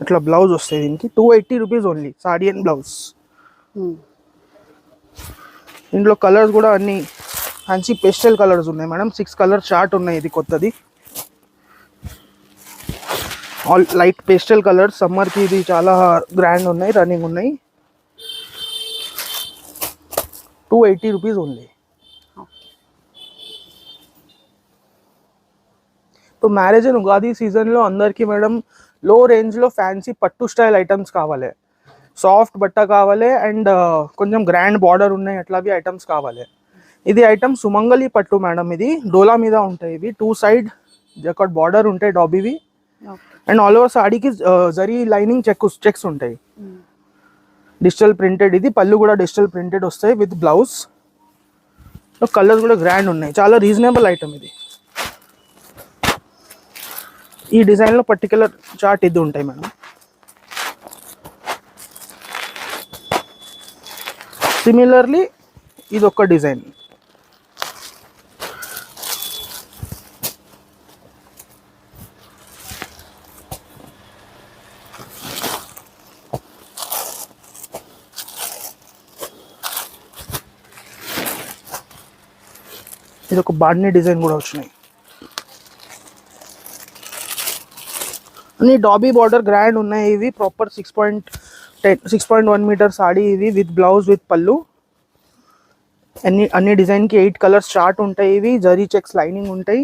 ఇట్లా బ్లౌజ్ వస్తాయి దీనికి 280 rupees only saree and blouse. ఇందులో కలర్స్ కూడా అన్ని మంచి పేస్టల్ కలర్స్ ఉన్నాయి మేడం. 6 కలర్ చార్ట్ ఉన్నాయి. ఇది కొత్తది, ఆల్ లైట్ పేస్టల్ కలర్స్. సమ్మర్కి ఇది చాలా గ్రాండ్ ఉన్నాయి, రన్నింగ్ ఉన్నాయి. 280 రూపీస్ ఓన్లీ. तो మ్యారేజ్ అండ్ ఉగాది సీజన్లో అందరికీ మేడం లో రేంజ్లో ఫ్యాన్సీ పట్టు స్టైల్ ఐటమ్స్ కావాలి, సాఫ్ట్ బట్ట కావాలి అండ్ కొంచెం గ్రాండ్ బార్డర్ ఉన్నాయి అట్లావి ఐటమ్స్ కావాలి. ఇది ఐటమ్ సుమంగళి పట్టు మేడం. ఇది డోలా మీద ఉంటాయి. ఇవి 2 సైడ్ జకట్ బార్డర్ ఉంటాయి డాబీవి అండ్ ఆల్ ఓవర్ సాడీకి జరీ లైనింగ్ చెక్స్ ఉంటాయి. Digital printed. ఇది పళ్ళు కూడా డిజిటల్ ప్రింటెడ్ వస్తాయి విత్ బ్లౌజ్. కలర్స్ కూడా గ్రాండ్ ఉన్నాయి. చాలా రీజనబుల్ ఐటమ్ ఇది. ఈ డిజైన్లో పర్టికులర్ చార్ట్ ఇది ఉంటాయి మేడం. సిమిలర్లీ ఇది ఒక డిజైన్. ఇది ఒక బాడ్నీ డిజైన్ కూడా వచ్చినాయి. అన్ని డాబీ బార్డర్ గ్రాండ్ ఉన్నాయి. ఇవి ప్రాపర్ 6.1 మీటర్ సాడీ ఇవి విత్ బ్లౌజ్ విత్ పళ్ళు. అన్ని డిజైన్కి 8 కలర్స్ చార్ట్ ఉంటాయి. ఇవి జరీ చెక్స్ లైనింగ్ ఉంటాయి.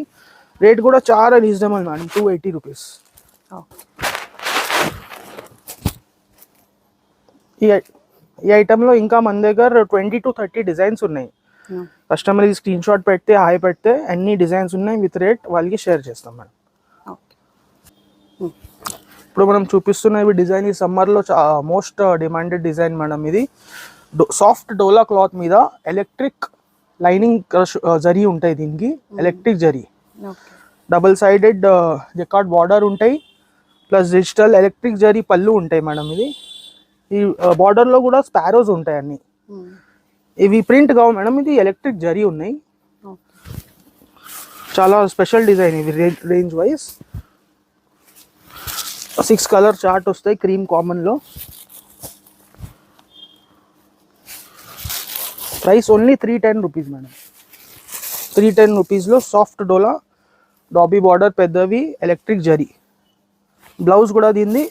రేట్ కూడా చాలా రీజనబుల్ మేడం, 280 రూపీస్. ఈ ఐటెంలో ఇంకా మన దగ్గర 20 to 30 డిజైన్స్ ఉన్నాయి. కస్టమర్ స్క్రీన్ షాట్ పెడితే హాయ్ పెడితే అన్ని డిజైన్స్ ఉన్నాయి విత్ రేట్ వాళ్ళకి షేర్ చేస్తాం మేడం. ఇప్పుడు మనం చూపిస్తున్న ఇవి డిజైన్ ఈ సమ్మర్లో మోస్ట్ డిమాండెడ్ డిజైన్ మేడం. ఇది సాఫ్ట్ డోలా క్లాత్ మీద ఎలక్ట్రిక్ లైనింగ్ జరీ ఉంటాయి. దీనికి electric zari, double sided jacquard border ఉంటాయి ప్లస్ డిజిటల్ ఎలక్ట్రిక్ జరీ పళ్ళు ఉంటాయి మేడం. ఇది ఈ బార్డర్లో కూడా స్పారోస్ ఉంటాయి అన్ని. ఇవి ప్రింట్ కావు మేడం, ఇది ఎలక్ట్రిక్ జరీ ఉన్నాయి. చాలా స్పెషల్ డిజైన్ ఇవి రేంజ్ వైజ్. 6 కలర్ చార్ట్ వస్తాయి క్రీమ్ కామన్లో. Price only 310 rupees madam. 310 రూపీస్లో సాఫ్ట్ డోలా డాబీ బార్డర్ పెద్దవి ఎలక్ట్రిక్ జరీ. బ్లౌజ్ కూడా దీన్ని